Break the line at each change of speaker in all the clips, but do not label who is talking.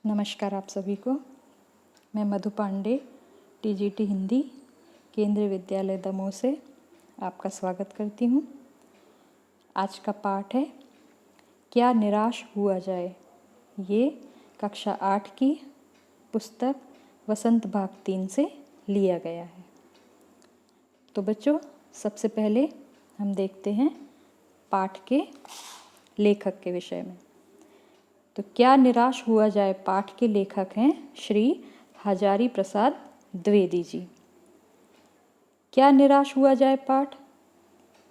नमस्कार आप सभी को। मैं मधु पांडे टीजीटी हिंदी केंद्रीय विद्यालय दमोह से आपका स्वागत करती हूँ। आज का पाठ है क्या निराश हुआ जाए। ये कक्षा 8 की पुस्तक वसंत भाग 3 से लिया गया है। तो बच्चों, सबसे पहले हम देखते हैं पाठ के लेखक के विषय में। तो क्या निराश हुआ जाए पाठ के लेखक हैं श्री हजारी प्रसाद द्विवेदी जी। क्या निराश हुआ जाए पाठ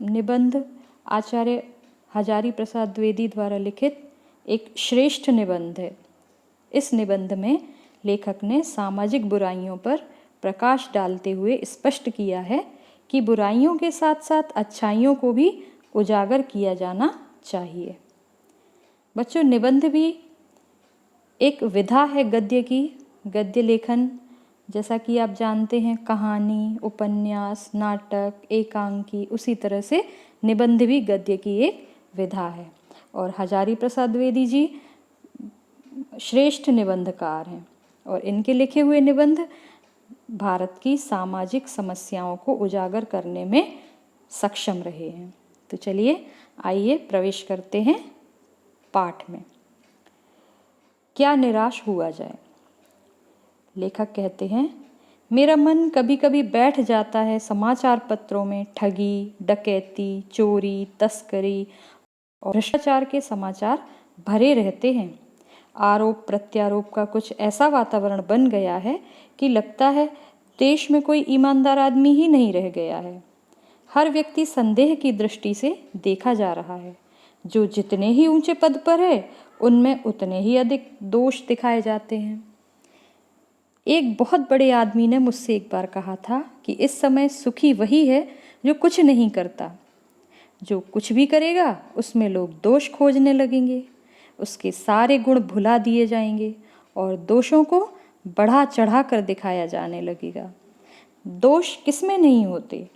निबंध आचार्य हजारी प्रसाद द्विवेदी द्वारा लिखित एक श्रेष्ठ निबंध है। इस निबंध में लेखक ने सामाजिक बुराइयों पर प्रकाश डालते हुए स्पष्ट किया है कि बुराइयों के साथ साथ अच्छाइयों को भी उजागर किया जाना चाहिए। बच्चों, निबंध भी एक विधा है गद्य की। गद्य लेखन जैसा कि आप जानते हैं कहानी, उपन्यास, नाटक, एकांकी, उसी तरह से निबंध भी गद्य की एक विधा है। और हजारी प्रसाद द्विवेदी जी श्रेष्ठ निबंधकार हैं और इनके लिखे हुए निबंध भारत की सामाजिक समस्याओं को उजागर करने में सक्षम रहे हैं। तो चलिए आइए प्रवेश करते हैं पाठ में। क्या निराश हुआ जाए। लेखक कहते हैं, मेरा मन कभी कभी बैठ जाता है समाचार पत्रों में ठगी, डकैती, चोरी, तस्करी और भ्रष्टाचार के समाचार भरे रहते हैं। आरोप प्रत्यारोप का कुछ ऐसा वातावरण बन गया है कि लगता है देश में कोई ईमानदार आदमी ही नहीं रह गया है। हर व्यक्ति संदेह की दृष्टि से देखा जा रहा है। जो जितने ही ऊंचे पद पर है उनमें उतने ही अधिक दोष दिखाए जाते हैं। एक बहुत बड़े आदमी ने मुझसे एक बार कहा था कि इस समय सुखी वही है जो कुछ नहीं करता। जो कुछ भी करेगा उसमें लोग दोष खोजने लगेंगे, उसके सारे गुण भुला दिए जाएंगे और दोषों को बढ़ा चढ़ा कर दिखाया जाने लगेगा। दोष किसमें नहीं होते।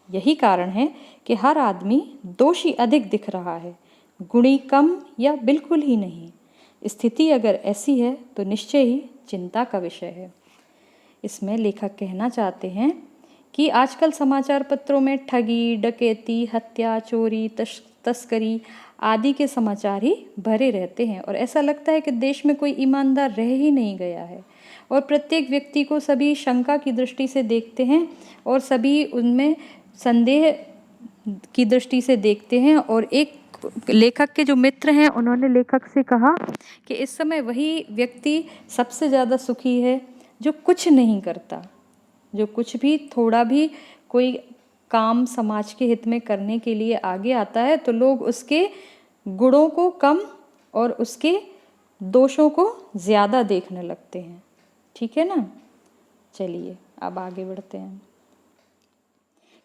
यही कारण है कि हर आदमी दोषी अधिक दिख रहा है, गुणी कम या बिल्कुल ही नहीं। स्थिति अगर ऐसी है तो निश्चय ही चिंता का विषय है। इसमें लेखक कहना चाहते हैं कि आजकल समाचार पत्रों में ठगी, डकैती, हत्या, चोरी, तस्करी आदि के समाचार ही भरे रहते हैं और ऐसा लगता है कि देश में कोई ईमानदार रह ही नहीं गया है और प्रत्येक व्यक्ति को सभी शंका की दृष्टि से देखते हैं और सभी उनमें संदेह की दृष्टि से देखते हैं। और एक लेखक के जो मित्र हैं उन्होंने लेखक से कहा कि इस समय वही व्यक्ति सबसे ज़्यादा सुखी है जो कुछ नहीं करता। जो कुछ भी थोड़ा भी कोई काम समाज के हित में करने के लिए आगे आता है तो लोग उसके गुणों को कम और उसके दोषों को ज़्यादा देखने लगते हैं। ठीक है ना। चलिए अब आगे बढ़ते हैं।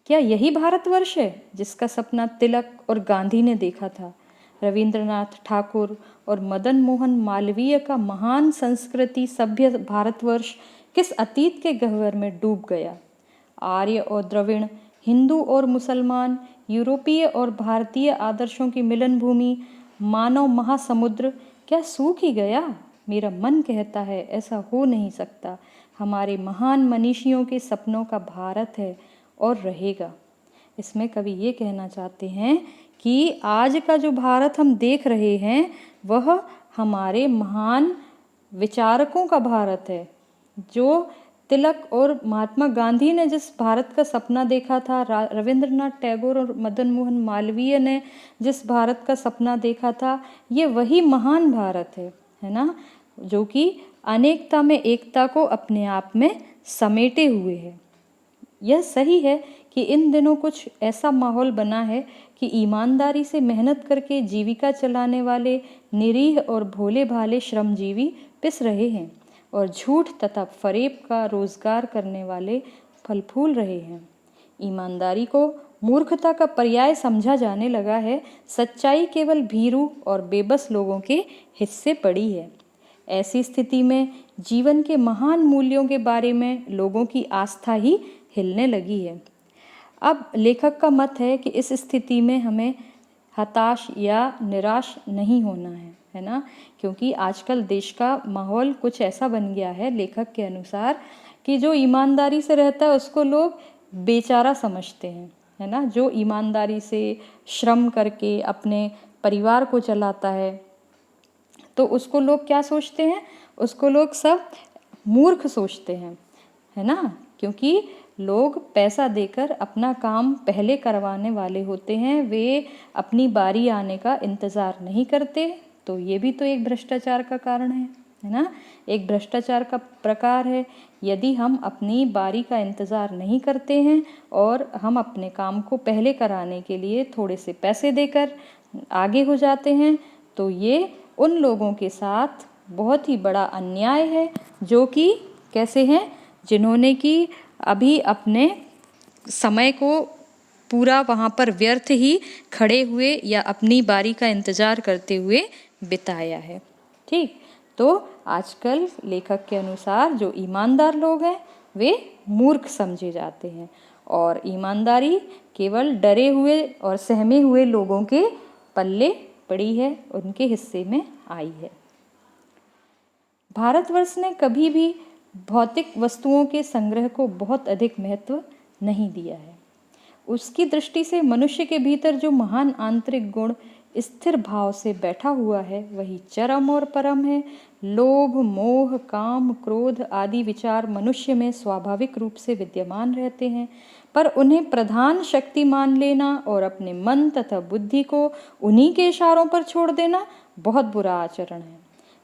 क्या यही भारतवर्ष है जिसका सपना तिलक और गांधी ने देखा था। रविंद्रनाथ ठाकुर और मदन मोहन मालवीय का महान संस्कृति सभ्य भारतवर्ष किस अतीत के गह्वर में डूब गया। आर्य और द्रविड़, हिंदू और मुसलमान, यूरोपीय और भारतीय आदर्शों की मिलन भूमि, मानव महासमुद्र क्या सूख ही गया। मेरा मन कहता है ऐसा हो नहीं सकता। हमारे महान मनीषियों के सपनों का भारत है और रहेगा। इसमें कवि ये कहना चाहते हैं कि आज का जो भारत हम देख रहे हैं वह हमारे महान विचारकों का भारत है। जो तिलक और महात्मा गांधी ने जिस भारत का सपना देखा था, रविंद्रनाथ टैगोर और मदन मोहन मालवीय ने जिस भारत का सपना देखा था, ये वही महान भारत है ना, जो कि अनेकता में एकता को अपने आप में समेटे हुए है। यह सही है कि इन दिनों कुछ ऐसा माहौल बना है कि ईमानदारी से मेहनत करके जीविका चलाने वाले निरीह और भोले भाले श्रमजीवी पिस रहे हैं और झूठ तथा फरेब का रोजगार करने वाले फल फूल रहे हैं। ईमानदारी को मूर्खता का पर्याय समझा जाने लगा है। सच्चाई केवल भीरू और बेबस लोगों के हिस्से पड़ी है। ऐसी स्थिति में जीवन के महान मूल्यों के बारे में लोगों की आस्था ही हिलने लगी है। अब लेखक का मत है कि इस स्थिति में हमें हताश या निराश नहीं होना है, है ना, क्योंकि आजकल देश का माहौल कुछ ऐसा बन गया है लेखक के अनुसार कि जो ईमानदारी से रहता है उसको लोग बेचारा समझते हैं, है ना। जो ईमानदारी से श्रम करके अपने परिवार को चलाता है तो उसको लोग क्या सोचते हैं, उसको लोग सब मूर्ख सोचते हैं, है ना, क्योंकि लोग पैसा देकर अपना काम पहले करवाने वाले होते हैं, वे अपनी बारी आने का इंतज़ार नहीं करते। तो ये भी तो एक भ्रष्टाचार का कारण है ना, एक भ्रष्टाचार का प्रकार है। यदि हम अपनी बारी का इंतज़ार नहीं करते हैं और हम अपने काम को पहले कराने के लिए थोड़े से पैसे देकर आगे हो जाते हैं तो ये उन लोगों के साथ बहुत ही बड़ा अन्याय है, जो कि कैसे हैं, जिन्होंने कि अभी अपने समय को पूरा वहाँ पर व्यर्थ ही खड़े हुए या अपनी बारी का इंतज़ार करते हुए बिताया है। ठीक, तो आजकल लेखक के अनुसार जो ईमानदार लोग हैं वे मूर्ख समझे जाते हैं और ईमानदारी केवल डरे हुए और सहमे हुए लोगों के पल्ले पड़ी है, उनके हिस्से में आई है। भारतवर्ष ने कभी भी भौतिक वस्तुओं के संग्रह को बहुत अधिक महत्व नहीं दिया है। उसकी दृष्टि से मनुष्य के भीतर जो महान आंतरिक गुण स्थिर भाव से बैठा हुआ है वही चरम और परम है। लोभ, मोह, काम, क्रोध आदि विचार मनुष्य में स्वाभाविक रूप से विद्यमान रहते हैं, पर उन्हें प्रधान शक्ति मान लेना और अपने मन तथा बुद्धि को उन्हीं के इशारों पर छोड़ देना बहुत बुरा आचरण है।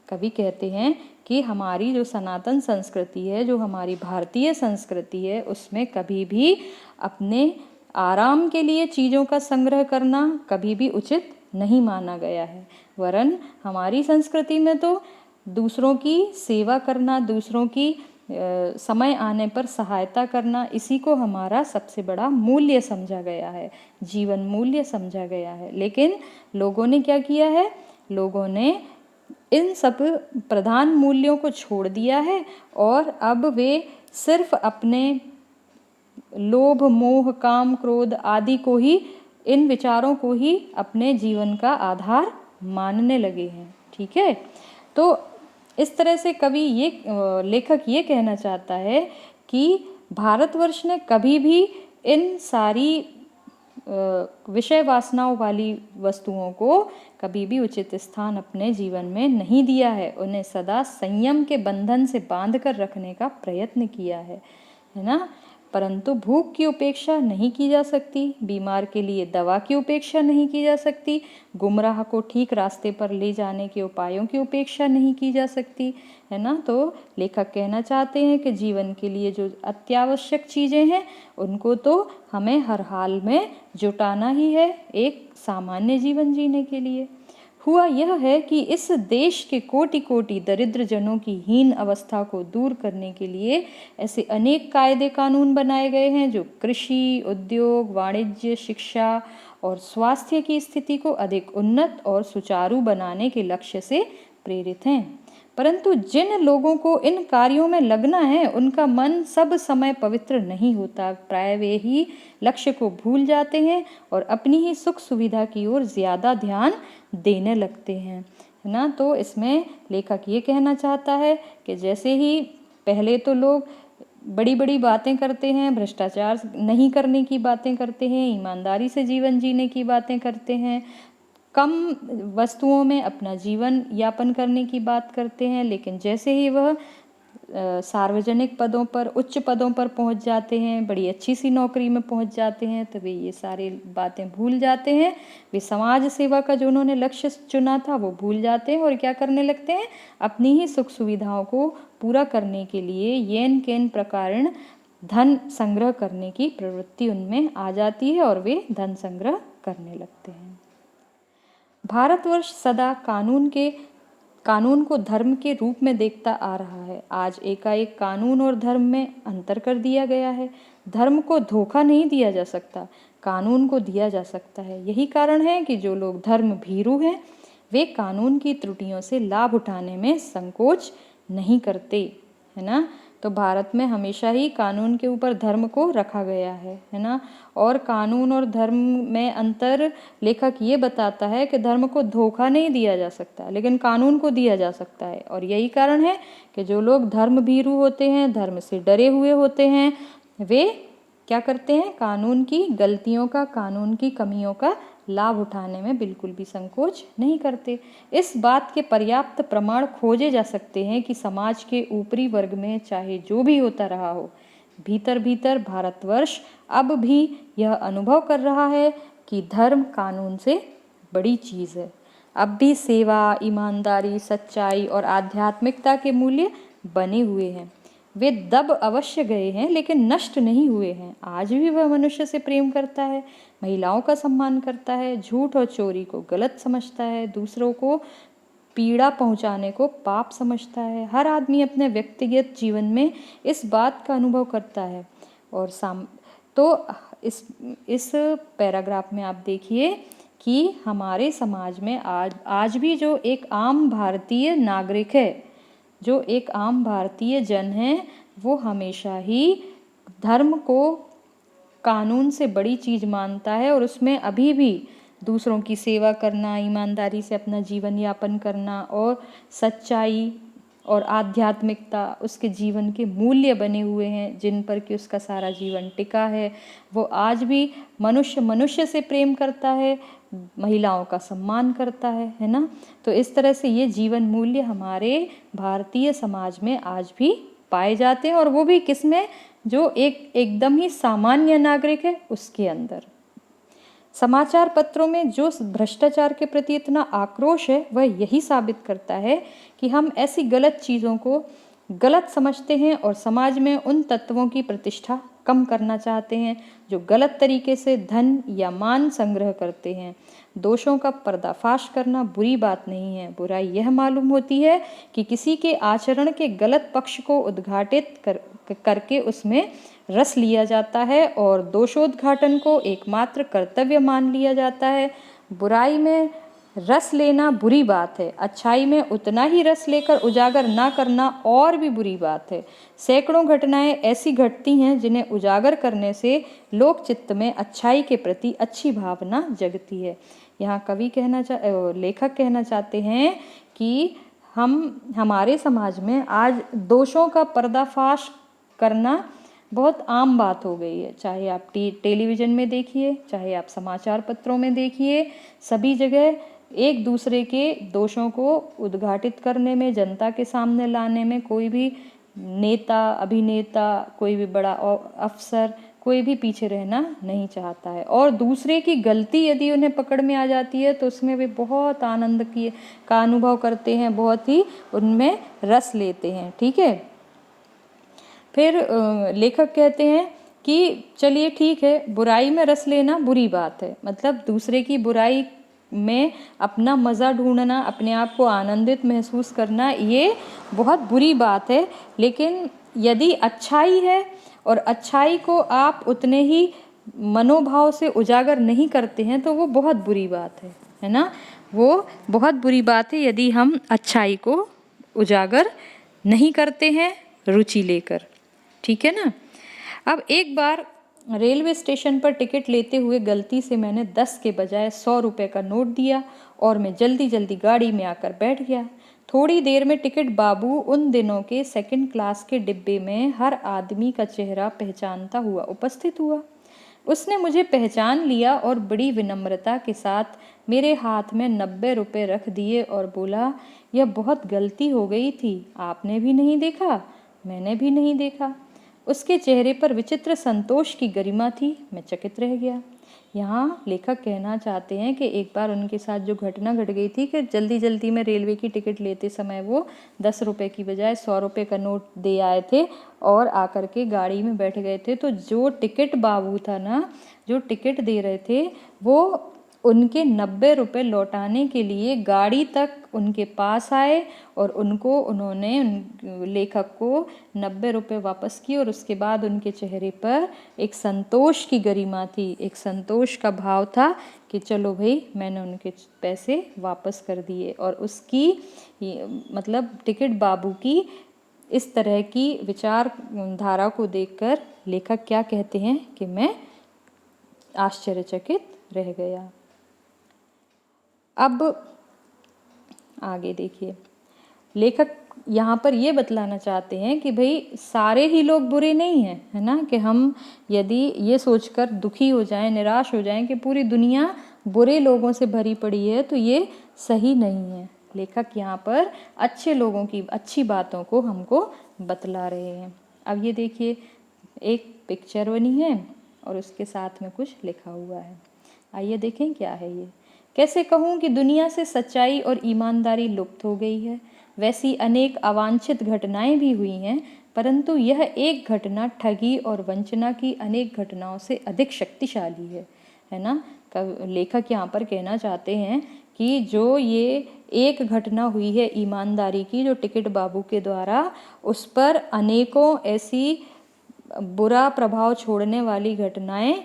कवि कहते हैं कि हमारी जो सनातन संस्कृति है, जो हमारी भारतीय संस्कृति है, उसमें कभी भी अपने आराम के लिए चीज़ों का संग्रह करना कभी भी उचित नहीं माना गया है, वरन हमारी संस्कृति में तो दूसरों की सेवा करना, दूसरों की समय आने पर सहायता करना, इसी को हमारा सबसे बड़ा मूल्य समझा गया है, जीवन मूल्य समझा गया है। लेकिन लोगों ने क्या किया है, लोगों ने इन सब प्रधान मूल्यों को छोड़ दिया है और अब वे सिर्फ अपने लोभ, मोह, काम, क्रोध आदि को ही, इन विचारों को ही अपने जीवन का आधार मानने लगे हैं। ठीक है, तो इस तरह से कवि ये लेखक ये कहना चाहता है कि भारतवर्ष ने कभी भी इन सारी विषय वासनाओं वाली वस्तुओं को कभी भी उचित स्थान अपने जीवन में नहीं दिया है, उन्हें सदा संयम के बंधन से बांध कर रखने का प्रयत्न किया है ना। परंतु भूख की उपेक्षा नहीं की जा सकती, बीमार के लिए दवा की उपेक्षा नहीं की जा सकती, गुमराह को ठीक रास्ते पर ले जाने के उपायों की उपेक्षा नहीं की जा सकती, है ना। तो लेखक कहना चाहते हैं कि जीवन के लिए जो अत्यावश्यक चीज़ें हैं उनको तो हमें हर हाल में जुटाना ही है एक सामान्य जीवन जीने के लिए। हुआ यह है कि इस देश के कोटि कोटि दरिद्र जनों की हीन अवस्था को दूर करने के लिए ऐसे अनेक कायदे कानून बनाए गए हैं जो कृषि, उद्योग, वाणिज्य, शिक्षा और स्वास्थ्य की स्थिति को अधिक उन्नत और सुचारू बनाने के लक्ष्य से प्रेरित हैं। परंतु जिन लोगों को इन कार्यों में लगना है उनका मन सब समय पवित्र नहीं होता, प्राय वे ही लक्ष्य को भूल जाते हैं और अपनी ही सुख सुविधा की ओर ज़्यादा ध्यान देने लगते हैं, है ना। तो इसमें लेखक ये कहना चाहता है कि जैसे ही पहले तो लोग बड़ी बड़ी बातें करते हैं, भ्रष्टाचार नहीं करने की बातें करते हैं, ईमानदारी से जीवन जीने की बातें करते हैं, कम वस्तुओं में अपना जीवन यापन करने की बात करते हैं, लेकिन जैसे ही वह सार्वजनिक पदों पर, उच्च पदों पर पहुंच जाते हैं, बड़ी अच्छी सी नौकरी में पहुंच जाते हैं, तो वे ये सारी बातें भूल जाते हैं। वे समाज सेवा का जो उन्होंने लक्ष्य चुना था वो भूल जाते हैं और क्या करने लगते हैं, अपनी ही सुख सुविधाओं को पूरा करने के लिए येन केन प्रकारेण धन संग्रह करने की प्रवृत्ति उनमें आ जाती है और वे धन संग्रह करने लगते हैं। भारतवर्ष सदा कानून को धर्म के रूप में देखता आ रहा है। आज एकाएक कानून और धर्म में अंतर कर दिया गया है। धर्म को धोखा नहीं दिया जा सकता, कानून को दिया जा सकता है। यही कारण है कि जो लोग धर्म भीरू हैं वे कानून की त्रुटियों से लाभ उठाने में संकोच नहीं करते, है ना। तो भारत में हमेशा ही कानून के ऊपर धर्म को रखा गया है ना। और कानून और धर्म में अंतर लेखक ये बताता है कि धर्म को धोखा नहीं दिया जा सकता, लेकिन कानून को दिया जा सकता है। और यही कारण है कि जो लोग धर्म भीरू होते हैं, धर्म से डरे हुए होते हैं, वे क्या करते हैं, कानून की गलतियों का, कानून की कमियों का लाभ उठाने में बिल्कुल भी संकोच नहीं करते। इस बात के पर्याप्त प्रमाण खोजे जा सकते हैं कि समाज के ऊपरी वर्ग में चाहे जो भी होता रहा हो, भीतर भीतर भारतवर्ष अब भी यह अनुभव कर रहा है कि धर्म कानून से बड़ी चीज़ है। अब भी सेवा, ईमानदारी, सच्चाई और आध्यात्मिकता के मूल्य बने हुए हैं। वे दब अवश्य गए हैं लेकिन नष्ट नहीं हुए हैं। आज भी वह मनुष्य से प्रेम करता है, महिलाओं का सम्मान करता है, झूठ और चोरी को गलत समझता है, दूसरों को पीड़ा पहुंचाने को पाप समझता है। हर आदमी अपने व्यक्तिगत जीवन में इस बात का अनुभव करता है। और तो इस पैराग्राफ में आप देखिए कि हमारे समाज में आज भी जो एक आम भारतीय नागरिक है, जो एक आम भारतीय जन है, वो हमेशा ही धर्म को कानून से बड़ी चीज़ मानता है और उसमें अभी भी दूसरों की सेवा करना, ईमानदारी से अपना जीवन यापन करना और सच्चाई और आध्यात्मिकता उसके जीवन के मूल्य बने हुए हैं, जिन पर कि उसका सारा जीवन टिका है। वो आज भी मनुष्य से प्रेम करता है, महिलाओं का सम्मान करता है ना। तो इस तरह से ये जीवन मूल्य हमारे भारतीय समाज में आज भी पाए जाते हैं, और वो भी किसमें, जो एकदम ही सामान्य नागरिक है उसके अंदर। समाचार पत्रों में जो भ्रष्टाचार के प्रति इतना आक्रोश है, वह यही साबित करता है कि हम ऐसी गलत चीज़ों को गलत समझते हैं और समाज में उन तत्वों की प्रतिष्ठा कम करना चाहते हैं जो गलत तरीके से धन या मान संग्रह करते हैं। दोषों का पर्दाफाश करना बुरी बात नहीं है। बुराई यह मालूम होती है कि किसी के आचरण के गलत पक्ष को उद्घाटित करके उसमें रस लिया जाता है और दोषोद्घाटन को एकमात्र कर्तव्य मान लिया जाता है। बुराई में रस लेना बुरी बात है, अच्छाई में उतना ही रस लेकर उजागर ना करना और भी बुरी बात है। सैकड़ों घटनाएं ऐसी घटती हैं जिन्हें उजागर करने से लोक चित्त में अच्छाई के प्रति अच्छी भावना जगती है। यहाँ लेखक कहना चाहते हैं कि हमारे समाज में आज दोषों का पर्दाफाश करना बहुत आम बात हो गई है। चाहे आप टेलीविज़न में देखिए, चाहे आप समाचार पत्रों में देखिए, सभी जगह एक दूसरे के दोषों को उद्घाटित करने में, जनता के सामने लाने में कोई भी नेता, अभिनेता, कोई भी बड़ा अफसर, कोई भी पीछे रहना नहीं चाहता है। और दूसरे की गलती यदि उन्हें पकड़ में आ जाती है तो उसमें वे बहुत आनंद का अनुभव करते हैं, बहुत ही उनमें रस लेते हैं। ठीक है। फिर लेखक कहते हैं कि चलिए ठीक है, बुराई में रस लेना बुरी बात है, मतलब दूसरे की बुराई में अपना मज़ा ढूंढना, अपने आप को आनंदित महसूस करना, ये बहुत बुरी बात है। लेकिन यदि अच्छाई है और अच्छाई को आप उतने ही मनोभाव से उजागर नहीं करते हैं तो वो बहुत बुरी बात है ना। वो बहुत बुरी बात है यदि हम अच्छाई को उजागर नहीं करते हैं रुचि लेकर। ठीक है ना। अब एक बार रेलवे स्टेशन पर टिकट लेते हुए गलती से मैंने 10 के बजाय 100 रुपये का नोट दिया और मैं जल्दी जल्दी गाड़ी में आकर बैठ गया। थोड़ी देर में टिकट बाबू उन दिनों के सेकंड क्लास के डिब्बे में हर आदमी का चेहरा पहचानता हुआ उपस्थित हुआ। उसने मुझे पहचान लिया और बड़ी विनम्रता के साथ मेरे हाथ में 90 रुपये रख दिए और बोला, यह बहुत गलती हो गई थी, आपने भी नहीं देखा? मैंने भी नहीं देखा। उसके चेहरे पर विचित्र संतोष की गरिमा थी। मैं चकित रह गया। यहाँ लेखक कहना चाहते हैं कि एक बार उनके साथ जो घटना घट गई थी कि जल्दी जल्दी में रेलवे की टिकट लेते समय वो 10 रुपये की बजाय 100 रुपये का नोट दे आए थे और आकर के गाड़ी में बैठ गए थे। तो जो टिकट बाबू था ना, जो टिकट दे रहे थे, वो उनके 90 रुपये लौटाने के लिए गाड़ी तक उनके पास आए और उन्होंने लेखक को 90 रुपये वापस किए और उसके बाद उनके चेहरे पर एक संतोष की गरिमा थी, एक संतोष का भाव था कि चलो भाई, मैंने उनके पैसे वापस कर दिए। और उसकी मतलब टिकट बाबू की इस तरह की विचार धारा को देखकर लेखक क्या कहते हैं कि मैं आश्चर्यचकित रह गया। अब आगे देखिए, लेखक यहाँ पर ये बतलाना चाहते हैं कि भाई सारे ही लोग बुरे नहीं हैं, है ना, कि हम यदि ये सोचकर दुखी हो जाएं, निराश हो जाएं कि पूरी दुनिया बुरे लोगों से भरी पड़ी है, तो ये सही नहीं है। लेखक यहाँ पर अच्छे लोगों की अच्छी बातों को हमको बतला रहे हैं। अब ये देखिए, एक पिक्चर बनी है और उसके साथ में कुछ लिखा हुआ है। आइए देखें क्या है ये। कैसे कहूँ कि दुनिया से सच्चाई और ईमानदारी लुप्त हो गई है। वैसी अनेक अवांछित घटनाएं भी हुई हैं, परंतु यह एक घटना ठगी और वंचना की अनेक घटनाओं से अधिक शक्तिशाली है ना। लेखक यहाँ पर कहना चाहते हैं कि जो ये एक घटना हुई है ईमानदारी की, जो टिकट बाबू के द्वारा, उस पर अनेकों ऐसी बुरा प्रभाव छोड़ने वाली घटनाएं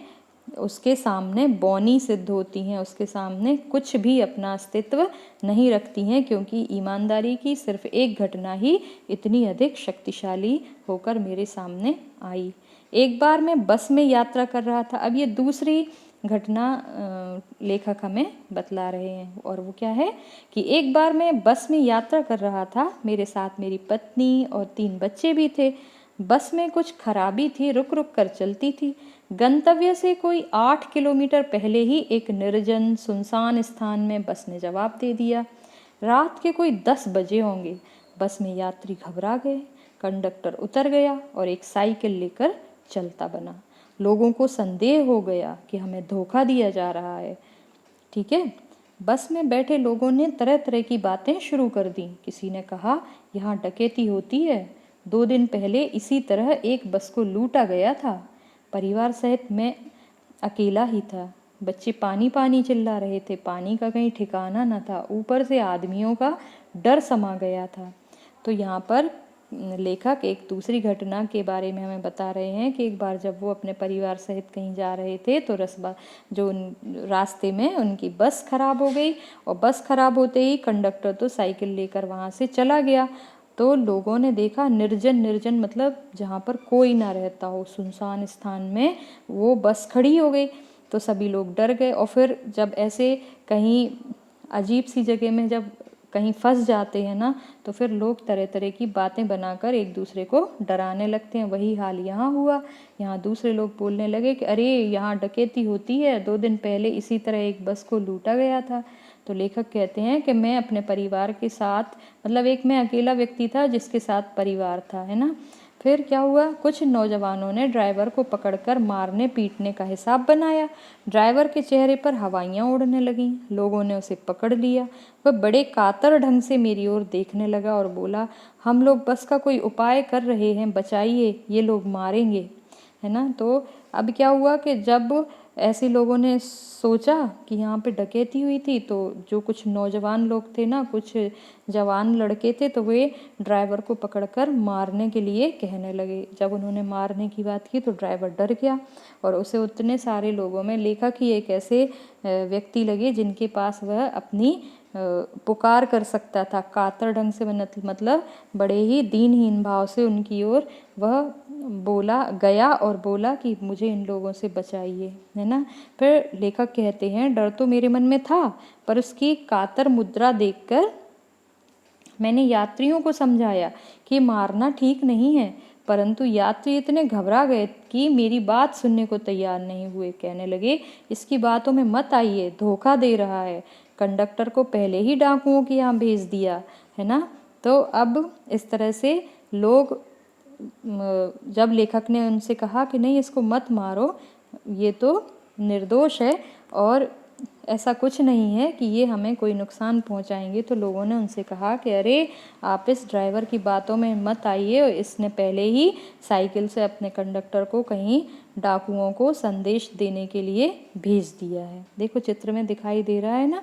उसके सामने बौनी सिद्ध होती हैं, उसके सामने कुछ भी अपना अस्तित्व नहीं रखती हैं, क्योंकि ईमानदारी की सिर्फ एक घटना ही इतनी अधिक शक्तिशाली होकर मेरे सामने आई। एक बार मैं बस में यात्रा कर रहा था। अब ये दूसरी घटना लेखक हमें बतला रहे हैं, और वो क्या है कि एक बार मैं बस में यात्रा कर रहा था। मेरे साथ मेरी पत्नी और 3 बच्चे भी थे। बस में कुछ खराबी थी, रुक रुक कर चलती थी। गंतव्य से कोई 8 किलोमीटर पहले ही एक निर्जन सुनसान स्थान में बस ने जवाब दे दिया। रात के कोई 10 बजे होंगे। बस में यात्री घबरा गए। कंडक्टर उतर गया और एक साइकिल लेकर चलता बना। लोगों को संदेह हो गया कि हमें धोखा दिया जा रहा है। ठीक है, बस में बैठे लोगों ने तरह तरह की बातें शुरू कर दी। किसी ने कहा, यहाँ डकैती होती है। 2 दिन पहले इसी तरह एक बस को लूटा गया था। परिवार सहित मैं अकेला ही था। बच्चे पानी पानी चिल्ला रहे थे। पानी का कहीं ठिकाना न था। ऊपर से आदमियों का डर समा गया था। तो यहाँ पर लेखक एक दूसरी घटना के बारे में हमें बता रहे हैं कि एक बार जब वो अपने परिवार सहित कहीं जा रहे थे, तो रास्ते में उनकी बस खराब हो गई, और बस खराब होते ही कंडक्टर तो साइकिल लेकर वहाँ से चला गया। तो लोगों ने देखा, निर्जन निर्जन मतलब जहाँ पर कोई ना रहता हो, सुनसान स्थान में वो बस खड़ी हो गई। तो सभी लोग डर गए, और फिर जब ऐसे कहीं अजीब सी जगह में जब कहीं फंस जाते हैं ना, तो फिर लोग तरह तरह की बातें बनाकर एक दूसरे को डराने लगते हैं। वही हाल यहाँ हुआ। यहाँ दूसरे लोग बोलने लगे कि अरे यहाँ डकैती होती है, 2 दिन पहले इसी तरह एक बस को लूटा गया था। तो लेखक कहते हैं कि मैं अपने परिवार के साथ, मतलब एक मैं अकेला व्यक्ति था जिसके साथ परिवार था, है ना। फिर क्या हुआ, कुछ नौजवानों ने ड्राइवर को पकड़कर मारने पीटने का हिसाब बनाया। ड्राइवर के चेहरे पर हवाइयाँ उड़ने लगीं। लोगों ने उसे पकड़ लिया। वह बड़े कातर ढंग से मेरी ओर देखने लगा और बोला, हम लोग बस का कोई उपाय कर रहे हैं, बचाइए, ये लोग मारेंगे, है ना। तो अब क्या हुआ कि जब ऐसे लोगों ने सोचा कि यहाँ पे डकैती हुई थी, तो जो कुछ नौजवान लोग थे ना, कुछ जवान लड़के थे, तो वे ड्राइवर को पकड़कर मारने के लिए कहने लगे। जब उन्होंने मारने की बात की तो ड्राइवर डर गया, और उसे उतने सारे लोगों में लेखक ही एक ऐसे व्यक्ति लगे जिनके पास वह अपनी पुकार कर सकता था। कातर ढंग से, मतलब बड़े ही दीनहीन भाव से उनकी ओर वह बोला गया और बोला कि मुझे इन लोगों से बचाइए, है ना। फिर लेखक कहते हैं, डर तो मेरे मन में था, पर उसकी कातर मुद्रा देखकर मैंने यात्रियों को समझाया कि मारना ठीक नहीं है, परंतु यात्री इतने घबरा गए कि मेरी बात सुनने को तैयार नहीं हुए। कहने लगे, इसकी बातों में मत आइए, धोखा दे रहा है। कंडक्टर को पहले ही डाकुओं के यहाँ भेज दिया, है ना। तो अब इस तरह से लोग, जब लेखक ने उनसे कहा कि नहीं इसको मत मारो, ये तो निर्दोष है और ऐसा कुछ नहीं है कि ये हमें कोई नुकसान पहुंचाएंगे, तो लोगों ने उनसे कहा कि अरे आप इस ड्राइवर की बातों में मत आइए, इसने पहले ही साइकिल से अपने कंडक्टर को कहीं डाकुओं को संदेश देने के लिए भेज दिया है। देखो चित्र में दिखाई दे रहा है ना।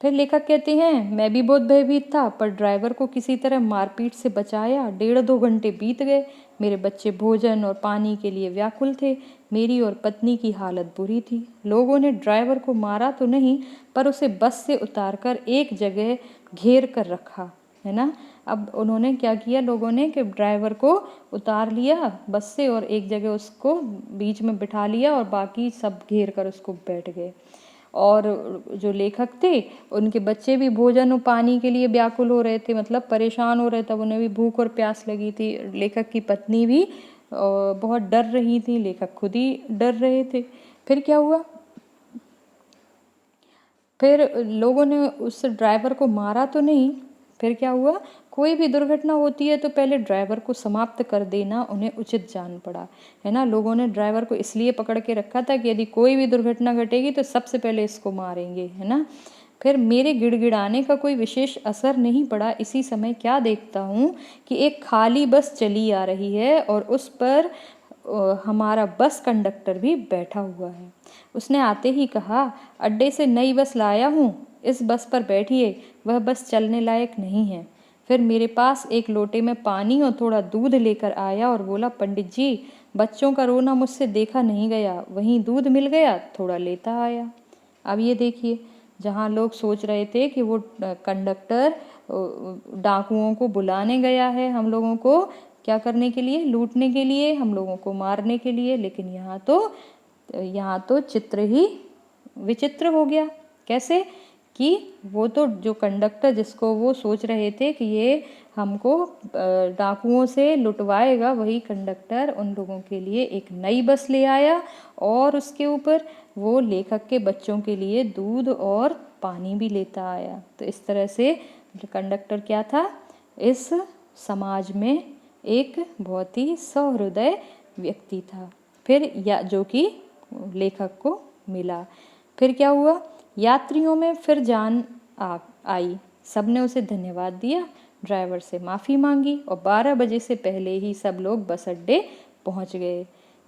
फिर लेखक कहते हैं, मैं भी बहुत भयभीत था, पर ड्राइवर को किसी तरह मारपीट से बचाया। 1.5-2 घंटे बीत गए। मेरे बच्चे भोजन और पानी के लिए व्याकुल थे। मेरी और पत्नी की हालत बुरी थी। लोगों ने ड्राइवर को मारा तो नहीं, पर उसे बस से उतारकर एक जगह घेर कर रखा। है ना। अब उन्होंने क्या किया लोगों ने कि ड्राइवर को उतार लिया बस से और एक जगह उसको बीच में बिठा लिया और बाकी सब घेर कर उसको बैठ गए। और जो लेखक थे उनके बच्चे भी भोजन और पानी के लिए व्याकुल हो रहे थे, मतलब परेशान हो रहे थे, उन्हें भी भूख और प्यास लगी थी। लेखक की पत्नी भी बहुत डर रही थी, लेखक खुद ही डर रहे थे। फिर क्या हुआ, फिर लोगों ने उस ड्राइवर को मारा तो नहीं। फिर क्या हुआ, कोई भी दुर्घटना होती है तो पहले ड्राइवर को समाप्त कर देना उन्हें उचित जान पड़ा, है ना। लोगों ने ड्राइवर को इसलिए पकड़ के रखा था कि यदि कोई भी दुर्घटना घटेगी तो सबसे पहले इसको मारेंगे, है ना। फिर मेरे गिड़गिड़ाने का कोई विशेष असर नहीं पड़ा। इसी समय क्या देखता हूँ कि एक खाली बस चली आ रही है और उस पर हमारा बस कंडक्टर भी बैठा हुआ है। उसने आते ही कहा, अड्डे से नई बस लाया हूँ, इस बस पर बैठिए, वह बस चलने लायक नहीं है। फिर मेरे पास एक लोटे में पानी और थोड़ा दूध लेकर आया और बोला, पंडित जी, बच्चों का रोना मुझसे देखा नहीं गया, वहीं दूध मिल गया, थोड़ा लेता आया। अब ये देखिए, जहाँ लोग सोच रहे थे कि वो कंडक्टर डाकुओं को बुलाने गया है हम लोगों को क्या करने के लिए, लूटने के लिए, हम लोगों को मारने के लिए, लेकिन यहाँ तो चित्र ही विचित्र हो गया। कैसे कि वो तो जो कंडक्टर जिसको वो सोच रहे थे कि ये हमको डाकुओं से लुटवाएगा, वही कंडक्टर उन लोगों के लिए एक नई बस ले आया और उसके ऊपर वो लेखक के बच्चों के लिए दूध और पानी भी लेता आया। तो इस तरह से कंडक्टर क्या था, इस समाज में एक बहुत ही सहृदय व्यक्ति था। फिर जो कि लेखक को मिला। फिर क्या हुआ, यात्रियों में फिर जान आई। सबने उसे धन्यवाद दिया, ड्राइवर से माफ़ी मांगी और 12 बजे से पहले ही सब लोग बस अड्डे पहुँच गए।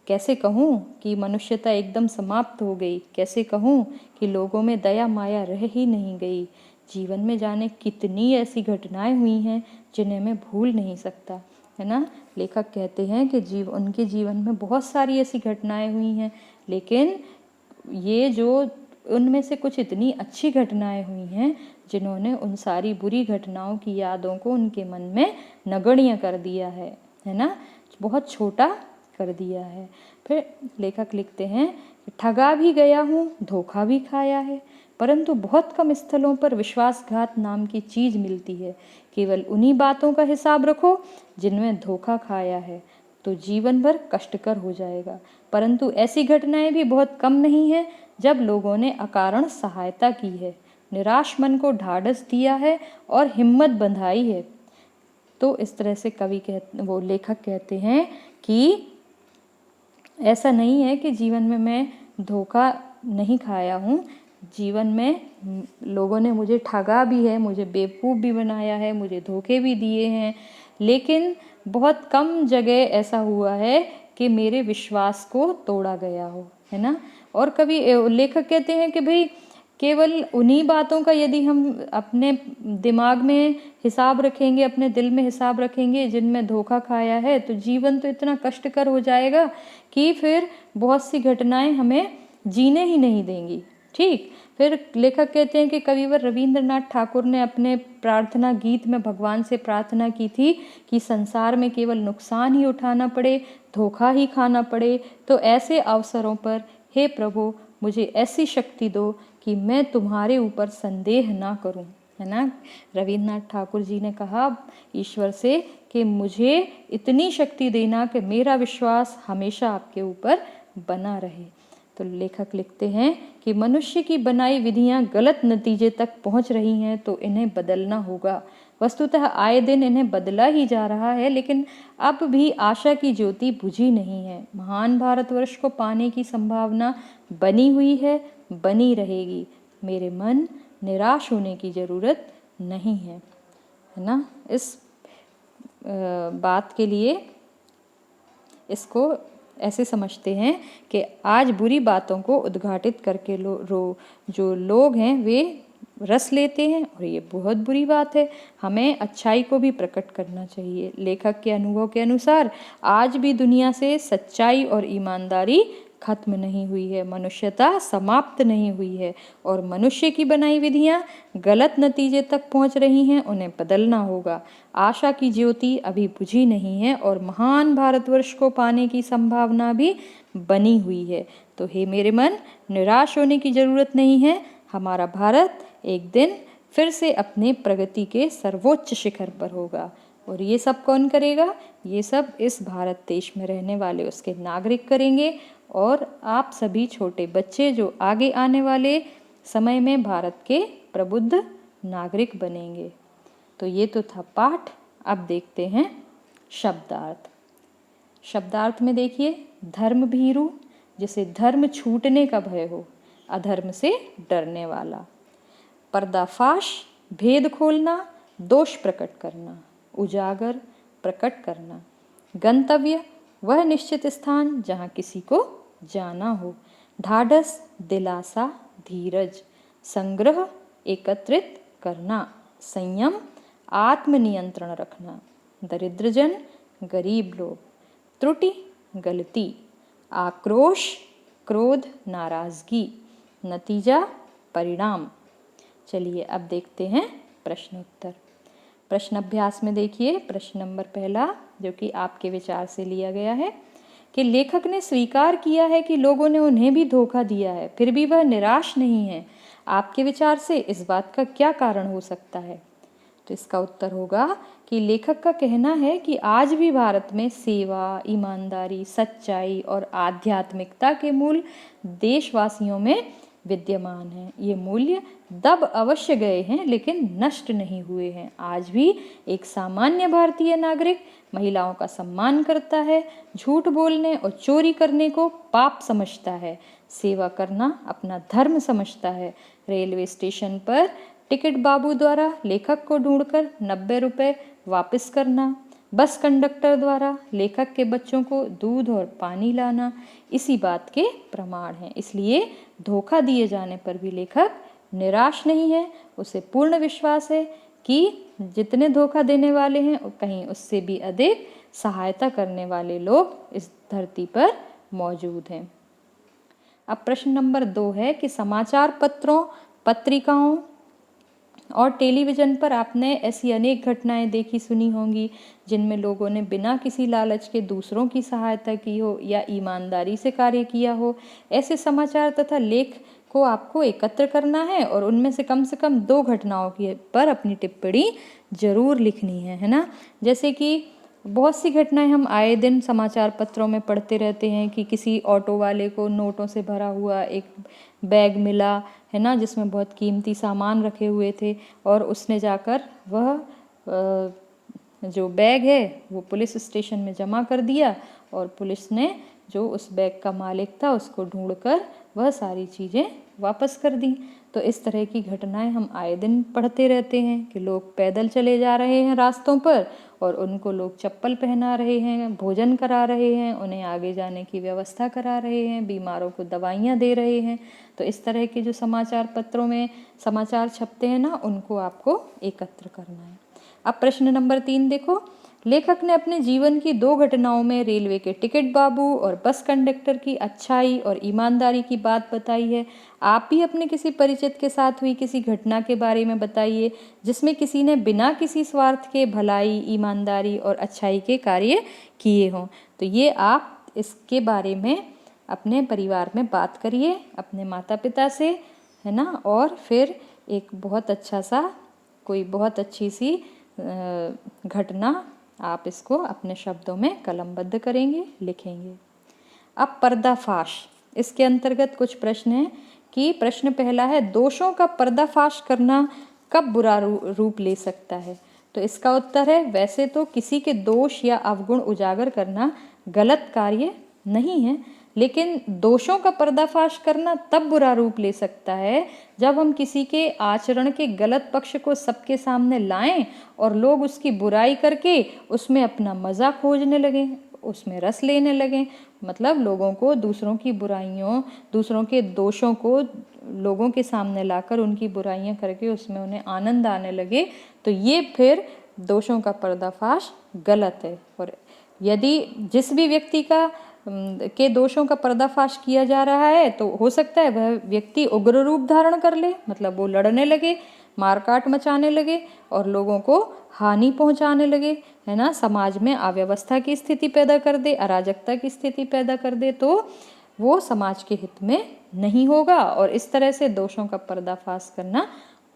कैसे कहूँ कि मनुष्यता एकदम समाप्त हो गई, कैसे कहूँ कि लोगों में दया माया रह ही नहीं गई। जीवन में जाने कितनी ऐसी घटनाएं हुई हैं जिन्हें मैं भूल नहीं सकता, है ना। लेखक कहते हैं कि उनके जीवन में बहुत सारी ऐसी घटनाएं हुई हैं, लेकिन ये जो उनमें से कुछ इतनी अच्छी घटनाएं हुई हैं जिन्होंने उन सारी बुरी घटनाओं की यादों को उनके मन में नगण्य कर दिया है ना, बहुत छोटा कर दिया है। फिर लेखक लिखते हैं कि ठगा भी गया हूँ, धोखा भी खाया है, परंतु बहुत कम स्थलों पर विश्वासघात नाम की चीज़ मिलती है। केवल उन्हीं बातों का हिसाब रखो जिनमें धोखा खाया है, तो जीवन भर कष्टकर हो जाएगा। परंतु ऐसी घटनाएं भी बहुत कम नहीं हैं जब लोगों ने अकारण सहायता की है, निराश मन को ढाढ़स दिया है और हिम्मत बंधाई है। तो इस तरह से वो लेखक कहते हैं कि ऐसा नहीं है कि जीवन में मैं धोखा नहीं खाया हूँ, जीवन में लोगों ने मुझे ठगा भी है, मुझे बेवकूफ़ भी बनाया है, मुझे धोखे भी दिए हैं, लेकिन बहुत कम जगह ऐसा हुआ है कि मेरे विश्वास को तोड़ा गया हो, है ना। और कभी लेखक कहते हैं कि भाई केवल उन्हीं बातों का यदि हम अपने दिमाग में हिसाब रखेंगे, अपने दिल में हिसाब रखेंगे जिनमें धोखा खाया है, तो जीवन तो इतना कष्टकर हो जाएगा कि फिर बहुत सी घटनाएं हमें जीने ही नहीं देंगी। ठीक। फिर लेखक कहते हैं कि कविवर रविंद्रनाथ ठाकुर ने अपने प्रार्थना गीत में भगवान से प्रार्थना की थी कि संसार में केवल नुकसान ही उठाना पड़े, धोखा ही खाना पड़े, तो ऐसे अवसरों पर हे प्रभु मुझे ऐसी शक्ति दो कि मैं तुम्हारे ऊपर संदेह ना करूं, है ना। रविंद्रनाथ ठाकुर जी ने कहा ईश्वर से कि मुझे इतनी शक्ति देना कि मेरा विश्वास हमेशा आपके ऊपर बना रहे। तो लेखक लिखते हैं कि मनुष्य की बनाई विधियां गलत नतीजे तक पहुंच रही हैं, तो इन्हें बदलना होगा। वस्तुतः आए दिन इन्हें बदला ही जा रहा है, लेकिन अब भी आशा की ज्योति बुझी नहीं है। महान भारतवर्ष को पाने की संभावना बनी हुई है, बनी रहेगी। मेरे मन, निराश होने की जरूरत नहीं है ना। इस बात के लिए इसको ऐसे समझते हैं कि आज बुरी बातों को उद्घाटित करके जो लोग हैं वे रस लेते हैं, और ये बहुत बुरी बात है। हमें अच्छाई को भी प्रकट करना चाहिए। लेखक के अनुभव के अनुसार आज भी दुनिया से सच्चाई और ईमानदारी खत्म नहीं हुई है, मनुष्यता समाप्त नहीं हुई है और मनुष्य की बनाई विधियां गलत नतीजे तक पहुंच रही हैं, उन्हें बदलना होगा। आशा की ज्योति अभी बुझी नहीं है और महान भारतवर्ष को पाने की संभावना भी बनी हुई है। तो हे मेरे मन, निराश होने की जरूरत नहीं है। हमारा भारत एक दिन फिर से अपने प्रगति के सर्वोच्च शिखर पर होगा। और ये सब कौन करेगा? ये सब इस भारत देश में रहने वाले उसके नागरिक करेंगे और आप सभी छोटे बच्चे जो आगे आने वाले समय में भारत के प्रबुद्ध नागरिक बनेंगे। तो ये तो था पाठ। अब देखते हैं शब्दार्थ। शब्दार्थ में देखिए, धर्म भीरु, जिसे धर्म छूटने का भय हो, अधर्म से डरने वाला। पर्दाफाश, भेद खोलना, दोष प्रकट करना। उजागर, प्रकट करना। गंतव्य, वह निश्चित स्थान जहाँ किसी को जाना हो। ढाढ़स, दिलासा, धीरज। संग्रह, एकत्रित करना। संयम, आत्मनियंत्रण रखना। दरिद्रजन, गरीब लोग। त्रुटि, गलती। आक्रोश, क्रोध, नाराजगी। नतीजा, परिणाम। चलिए अब देखते हैं प्रश्न उत्तर। प्रश्न अभ्यास में देखिए, प्रश्न नंबर पहला जो कि आपके विचार से लिया गया है कि लेखक ने स्वीकार किया है कि लोगों ने उन्हें भी धोखा दिया है, फिर भी वह निराश नहीं है। आपके विचार से इस बात का क्या कारण हो सकता है? तो इसका उत्तर होगा कि लेखक का कहना है कि आज भी भारत में सेवा, ईमानदारी, सच्चाई और आध्यात्मिकता के मूल देशवासियों में विद्यमान हैं। ये मूल्य दब अवश्य गए हैं लेकिन नष्ट नहीं हुए हैं। आज भी एक सामान्य भारतीय नागरिक महिलाओं का सम्मान करता है, झूठ बोलने और चोरी करने को पाप समझता है, सेवा करना अपना धर्म समझता है। रेलवे स्टेशन पर टिकट बाबू द्वारा लेखक को ढूंढकर 90 रुपये वापस करना, बस कंडक्टर द्वारा लेखक के बच्चों को दूध और पानी लाना इसी बात के प्रमाण हैं। इसलिए धोखा दिए जाने पर भी लेखक निराश नहीं है। उसे पूर्ण विश्वास है कि जितने धोखा देने वाले हैं कहीं उससे भी अधिक सहायता करने वाले लोग इस धरती पर मौजूद हैं। अब प्रश्न नंबर 2 है कि समाचार पत्रों, पत्रिकाओं और टेलीविज़न पर आपने ऐसी अनेक घटनाएं देखी सुनी होंगी जिनमें लोगों ने बिना किसी लालच के दूसरों की सहायता की हो या ईमानदारी से कार्य किया हो। ऐसे समाचार तथा लेख को आपको एकत्र करना है और उनमें से कम 2 घटनाओं की पर अपनी टिप्पणी जरूर लिखनी है ना। जैसे कि बहुत सी घटनाएं हम आए दिन समाचार पत्रों में पढ़ते रहते हैं कि किसी ऑटो वाले को नोटों से भरा हुआ एक बैग मिला है ना, जिसमें बहुत कीमती सामान रखे हुए थे और उसने जाकर वह जो बैग है वो पुलिस स्टेशन में जमा कर दिया और पुलिस ने जो उस बैग का मालिक था उसको ढूंढकर वह सारी चीज़ें वापस कर दी। तो इस तरह की घटनाएं हम आए दिन पढ़ते रहते हैं कि लोग पैदल चले जा रहे हैं रास्तों पर और उनको लोग चप्पल पहना रहे हैं, भोजन करा रहे हैं, उन्हें आगे जाने की व्यवस्था करा रहे हैं, बीमारों को दवाइयाँ दे रहे हैं। तो इस तरह के जो समाचार पत्रों में समाचार छपते हैं ना, उनको आपको एकत्र करना है। अब प्रश्न नंबर 3 देखो, लेखक ने अपने जीवन की 2 घटनाओं में रेलवे के टिकट बाबू और बस कंडक्टर की अच्छाई और ईमानदारी की बात बताई है। आप भी अपने किसी परिचित के साथ हुई किसी घटना के बारे में बताइए जिसमें किसी ने बिना किसी स्वार्थ के भलाई, ईमानदारी और अच्छाई के कार्य किए हों। तो ये आप इसके बारे में अपने परिवार में बात करिए अपने माता पिता से, है ना, और फिर एक बहुत अच्छा सा कोई बहुत अच्छी सी घटना आप इसको अपने शब्दों में कलमबद्ध करेंगे, लिखेंगे। अब पर्दाफाश, इसके अंतर्गत कुछ प्रश्न हैं कि प्रश्न पहला है, दोषों का पर्दाफाश करना कब बुरा रूप ले सकता है? तो इसका उत्तर है, वैसे तो किसी के दोष या अवगुण उजागर करना गलत कार्य नहीं है, लेकिन दोषों का पर्दाफाश करना तब बुरा रूप ले सकता है जब हम किसी के आचरण के गलत पक्ष को सबके सामने लाएं और लोग उसकी बुराई करके उसमें अपना मज़ा खोजने लगें, उसमें रस लेने लगें। मतलब लोगों को दूसरों की बुराइयों, दूसरों के दोषों को लोगों के सामने लाकर उनकी बुराइयां करके उसमें उन्हें आनंद आने लगे, तो ये फिर दोषों का पर्दाफाश गलत है। और यदि जिस भी व्यक्ति का के दोषों का पर्दाफाश किया जा रहा है तो हो सकता है वह व्यक्ति उग्र रूप धारण कर ले, मतलब वो लड़ने लगे, मारकाट मचाने लगे और लोगों को हानि पहुंचाने लगे, है ना, समाज में अव्यवस्था की स्थिति पैदा कर दे, अराजकता की स्थिति पैदा कर दे, तो वो समाज के हित में नहीं होगा और इस तरह से दोषों का पर्दाफाश करना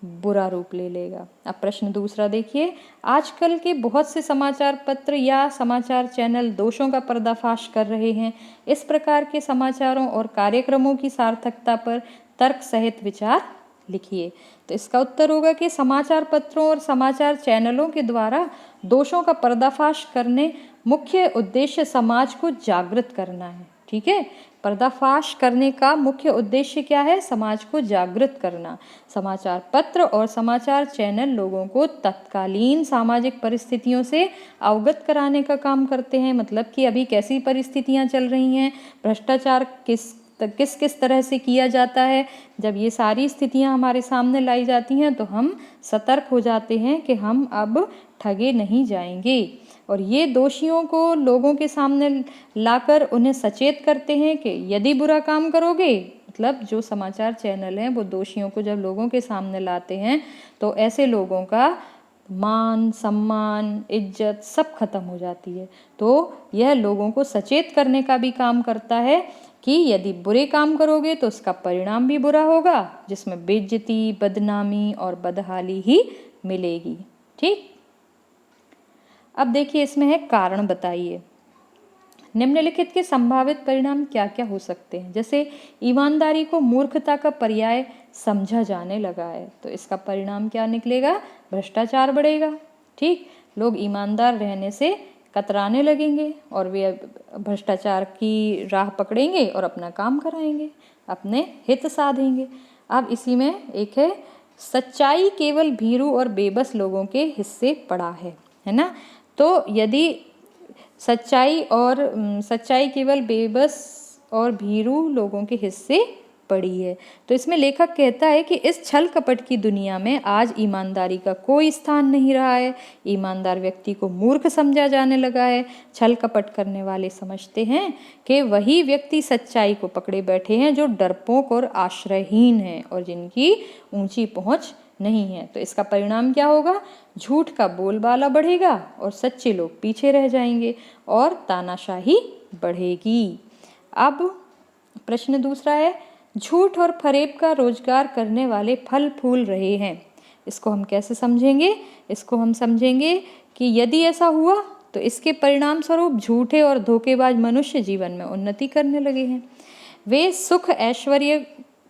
बुरा रूप ले लेगा। अब प्रश्न दूसरा देखिए, आजकल के बहुत से समाचार पत्र या समाचार चैनल दोषों का पर्दाफाश कर रहे हैं। इस प्रकार के समाचारों और कार्यक्रमों की सार्थकता पर तर्क सहित विचार लिखिए। तो इसका उत्तर होगा कि समाचार पत्रों और समाचार चैनलों के द्वारा दोषों का पर्दाफाश करने मुख्य उद्देश्य समाज को जागृत करना है। ठीक है, पर्दाफाश करने का मुख्य उद्देश्य क्या है? समाज को जागृत करना। समाचार पत्र और समाचार चैनल लोगों को तत्कालीन सामाजिक परिस्थितियों से अवगत कराने का काम करते हैं, मतलब कि अभी कैसी परिस्थितियां चल रही हैं, भ्रष्टाचार किस किस तरह से किया जाता है। जब ये सारी स्थितियां हमारे सामने लाई जाती हैं तो हम सतर्क हो जाते हैं कि हम अब ठगे नहीं जाएंगे, और ये दोषियों को लोगों के सामने लाकर उन्हें सचेत करते हैं कि यदि बुरा काम करोगे, मतलब जो समाचार चैनल हैं वो दोषियों को जब लोगों के सामने लाते हैं तो ऐसे लोगों का मान सम्मान इज्जत सब खत्म हो जाती है। तो यह लोगों को सचेत करने का भी काम करता है कि यदि बुरे काम करोगे तो उसका परिणाम भी बुरा होगा, जिसमें बेइज्जती, बदनामी और बदहाली ही मिलेगी। ठीक, अब देखिए इसमें है कारण बताइए। निम्नलिखित के संभावित परिणाम क्या क्या हो सकते हैं? जैसे ईमानदारी को मूर्खता का पर्याय समझा जाने लगा है, तो इसका परिणाम क्या निकलेगा? भ्रष्टाचार बढ़ेगा। ठीक, लोग ईमानदार रहने से कतराने लगेंगे और वे भ्रष्टाचार की राह पकड़ेंगे और अपना काम कराएंगे, अपने हित साधेंगे। अब इसी में एक है, सच्चाई केवल भीरू और बेबस लोगों के हिस्से पड़ा है ना। तो यदि सच्चाई केवल बेबस और भीरू लोगों के हिस्से पड़ी है, तो इसमें लेखक कहता है कि इस छल कपट की दुनिया में आज ईमानदारी का कोई स्थान नहीं रहा है। ईमानदार व्यक्ति को मूर्ख समझा जाने लगा है। छल कपट करने वाले समझते हैं कि वही व्यक्ति सच्चाई को पकड़े बैठे हैं जो डरपोक और आश्रयहीन हैं और जिनकी ऊंची पहुंच नहीं है। तो इसका परिणाम क्या होगा? झूठ का बोलबाला बढ़ेगा और सच्चे लोग पीछे रह जाएंगे और तानाशाही बढ़ेगी। अब प्रश्न दूसरा है, झूठ और फरेब का रोजगार करने वाले फल फूल रहे हैं। इसको हम कैसे समझेंगे? इसको हम समझेंगे कि यदि ऐसा हुआ तो इसके परिणाम स्वरूप झूठे और धोखेबाज मनुष्य जीवन में उन्नति करने लगे हैं। वे सुख ऐश्वर्य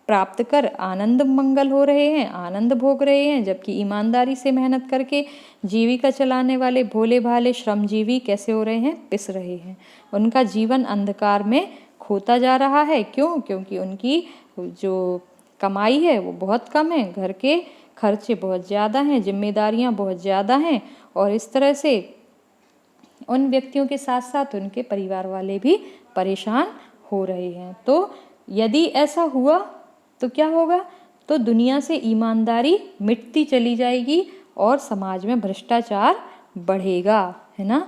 प्राप्त कर आनंद मंगल हो रहे हैं, आनंद भोग रहे हैं, जबकि ईमानदारी से मेहनत करके जीविका चलाने वाले भोले भाले श्रमजीवी कैसे हो रहे हैं? पिस रहे हैं। उनका जीवन अंधकार में खोता जा रहा है। क्यों? क्योंकि उनकी जो कमाई है वो बहुत कम है, घर के खर्चे बहुत ज़्यादा हैं, जिम्मेदारियां बहुत ज़्यादा हैं, और इस तरह से उन व्यक्तियों के साथ साथ उनके परिवार वाले भी परेशान हो रहे हैं। तो यदि ऐसा हुआ तो क्या होगा? तो दुनिया से ईमानदारी मिटती चली जाएगी और समाज में भ्रष्टाचार बढ़ेगा, है ना।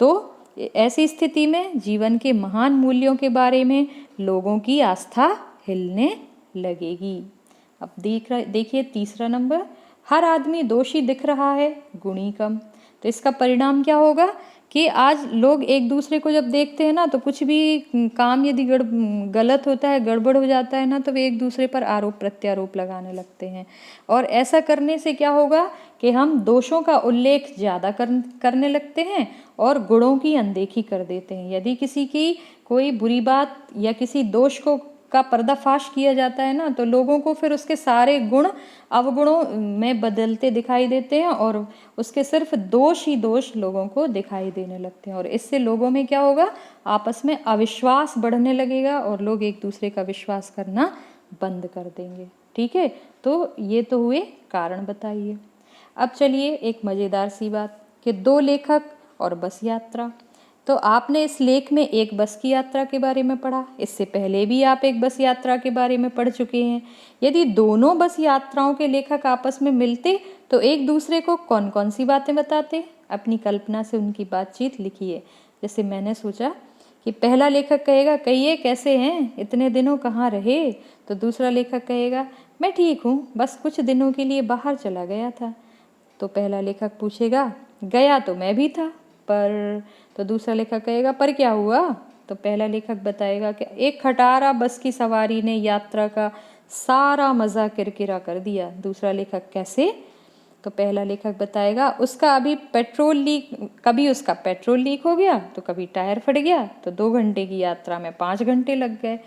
तो ऐसी स्थिति में जीवन के महान मूल्यों के बारे में लोगों की आस्था हिलने लगेगी। अब देखिए तीसरा नंबर, हर आदमी दोषी दिख रहा है, गुणी कम। तो इसका परिणाम क्या होगा कि आज लोग एक दूसरे को जब देखते हैं ना, तो कुछ भी काम यदि गलत होता है, गड़बड़ हो जाता है ना, तो वे एक दूसरे पर आरोप प्रत्यारोप लगाने लगते हैं। और ऐसा करने से क्या होगा कि हम दोषों का उल्लेख ज़्यादा करने लगते हैं और गुणों की अनदेखी कर देते हैं। यदि किसी की कोई बुरी बात या किसी दोष का पर्दाफाश किया जाता है ना, तो लोगों को फिर उसके सारे गुण अवगुणों में बदलते दिखाई देते हैं और उसके सिर्फ दोष ही दोष लोगों को दिखाई देने लगते हैं। और इससे लोगों में क्या होगा? आपस में अविश्वास बढ़ने लगेगा और लोग एक दूसरे का विश्वास करना बंद कर देंगे। ठीक है, तो ये तो हुए कारण बताइए। अब चलिए एक मज़ेदार सी बात कि दो लेखक और बस यात्रा। तो आपने इस लेख में एक बस की यात्रा के बारे में पढ़ा, इससे पहले भी आप एक बस यात्रा के बारे में पढ़ चुके हैं। यदि दोनों बस यात्राओं के लेखक आपस में मिलते तो एक दूसरे को कौन कौन सी बातें बताते? अपनी कल्पना से उनकी बातचीत लिखिए। जैसे मैंने सोचा कि पहला लेखक कहेगा कहिए कैसे हैं, इतने दिनों कहाँ रहे। तो दूसरा लेखक कहेगा मैं ठीक हूँ, बस कुछ दिनों के लिए बाहर चला गया था। तो पहला लेखक पूछेगा गया तो मैं भी था पर। तो दूसरा लेखक कहेगा पर क्या हुआ। तो पहला लेखक बताएगा कि एक खटारा बस की सवारी ने यात्रा का सारा मज़ा किरकिरा कर दिया। दूसरा लेखक कैसे। तो पहला लेखक बताएगा उसका कभी उसका पेट्रोल लीक हो गया तो कभी टायर फट गया, तो 2 घंटे की यात्रा में 5 घंटे लग गए।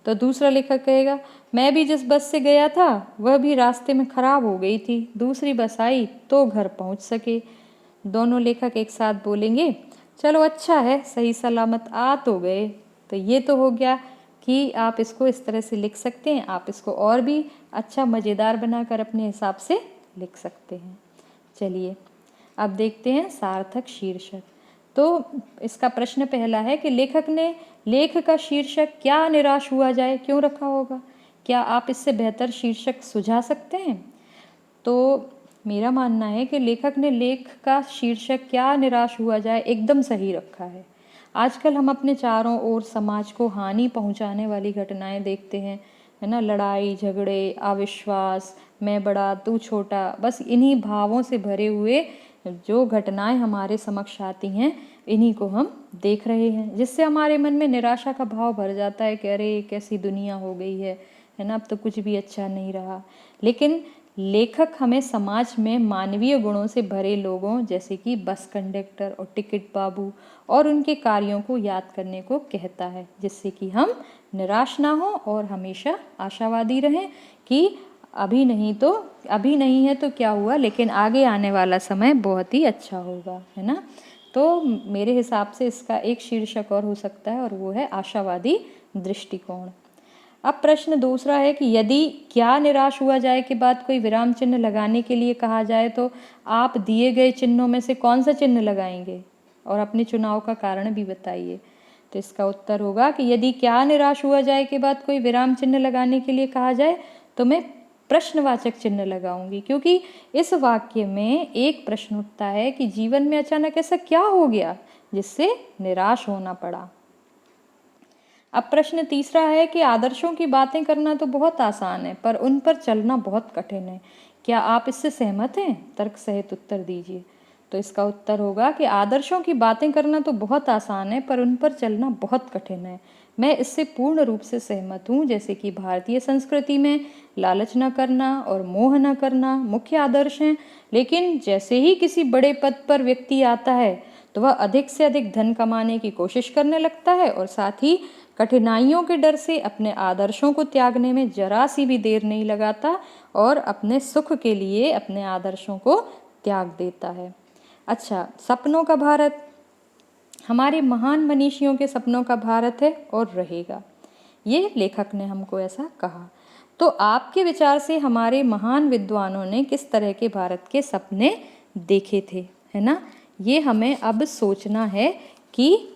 तो दूसरा लेखक कहेगा मैं भी जिस बस से गया था वह भी रास्ते में खराब हो गई थी, दूसरी बस आई तो घर पहुंच सके। दोनों लेखक एक साथ बोलेंगे चलो अच्छा है, सही सलामत आ तो गए। तो ये तो हो गया कि आप इसको इस तरह से लिख सकते हैं। आप इसको और भी अच्छा मज़ेदार बनाकर अपने हिसाब से लिख सकते हैं। चलिए अब देखते हैं सार्थक शीर्षक। तो इसका प्रश्न पहला है कि लेखक ने लेख का शीर्षक क्या निराश हुआ जाए क्यों रखा होगा। क्या आप इससे बेहतर शीर्षक सुझा सकते हैं। तो मेरा मानना है कि लेखक ने लेख का शीर्षक क्या निराश हुआ जाए एकदम सही रखा है। आजकल हम अपने चारों ओर समाज को हानि पहुंचाने वाली घटनाएं देखते हैं, है ना। लड़ाई झगड़े, अविश्वास, मैं बड़ा तू छोटा, बस इन्हीं भावों से भरे हुए जो घटनाएं हमारे समक्ष आती हैं इन्हीं को हम देख रहे हैं, जिससे हमारे मन में निराशा का भाव भर जाता है कि अरे कैसी दुनिया हो गई है ना, अब तो कुछ भी अच्छा नहीं रहा। लेकिन लेखक हमें समाज में मानवीय गुणों से भरे लोगों जैसे कि बस कंडक्टर और टिकट बाबू और उनके कार्यों को याद करने को कहता है, जिससे कि हम निराश ना हो और हमेशा आशावादी रहें कि अभी नहीं है तो क्या हुआ, लेकिन आगे आने वाला समय बहुत ही अच्छा होगा, है ना। तो मेरे हिसाब से इसका एक शीर्षक और हो सकता है और वो है आशावादी दृष्टिकोण। अब प्रश्न दूसरा है कि यदि क्या निराश हुआ जाए के बाद कोई विराम चिन्ह लगाने के लिए कहा जाए तो आप दिए गए चिन्हों में से कौन सा चिन्ह लगाएंगे और अपने चुनाव का कारण भी बताइए। तो इसका उत्तर होगा कि यदि क्या निराश हुआ जाए के बाद कोई विराम चिन्ह लगाने के लिए कहा जाए तो मैं प्रश्नवाचक चिन्ह लगाऊंगी, क्योंकि इस वाक्य में एक प्रश्न उठता है कि जीवन में अचानक ऐसा क्या हो गया जिससे निराश होना पड़ा। अब प्रश्न तीसरा है कि आदर्शों की बातें करना तो बहुत आसान है पर उन पर चलना बहुत कठिन है, क्या आप इससे सहमत हैं। तर्क सहित उत्तर दीजिए। तो इसका उत्तर होगा कि आदर्शों की बातें करना तो बहुत आसान है पर उन पर चलना बहुत कठिन है। मैं इससे पूर्ण रूप से सहमत हूँ। जैसे कि भारतीय संस्कृति में लालच न करना और मोह न करना मुख्य आदर्श हैं, लेकिन जैसे ही किसी बड़े पद पर व्यक्ति आता है तो वह अधिक से अधिक धन कमाने की कोशिश करने लगता है और साथ ही कठिनाइयों के डर से अपने आदर्शों को त्यागने में जरा सी भी देर नहीं लगाता और अपने सुख के लिए अपने आदर्शों को त्याग देता है। अच्छा, सपनों का भारत हमारे महान मनीषियों के सपनों का भारत है और रहेगा, ये लेखक ने हमको ऐसा कहा। तो आपके विचार से हमारे महान विद्वानों ने किस तरह के भारत के सपने देखे थे, है ना। ये हमें अब सोचना है कि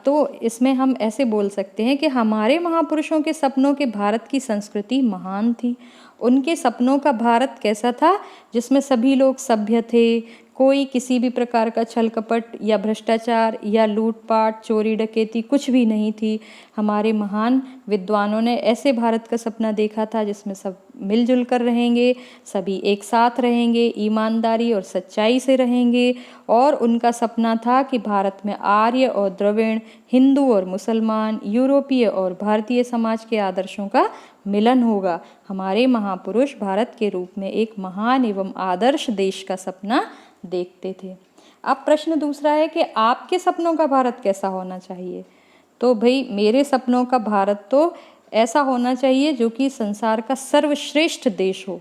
तो इसमें हम ऐसे बोल सकते हैं कि हमारे महापुरुषों के सपनों के भारत की संस्कृति महान थी। उनके सपनों का भारत कैसा था, जिसमें सभी लोग सभ्य थे, कोई किसी भी प्रकार का छल कपट या भ्रष्टाचार या लूटपाट चोरी डकैती कुछ भी नहीं थी। हमारे महान विद्वानों ने ऐसे भारत का सपना देखा था जिसमें सब मिलजुल कर रहेंगे, सभी एक साथ रहेंगे, ईमानदारी और सच्चाई से रहेंगे। और उनका सपना था कि भारत में आर्य और द्रविड़, हिंदू और मुसलमान, यूरोपीय और भारतीय समाज के आदर्शों का मिलन होगा। हमारे महापुरुष भारत के रूप में एक महान एवं आदर्श देश का सपना देखते थे। अब प्रश्न दूसरा है कि आपके सपनों का भारत कैसा होना चाहिए। तो भाई मेरे सपनों का भारत तो ऐसा होना चाहिए जो कि संसार का सर्वश्रेष्ठ देश हो,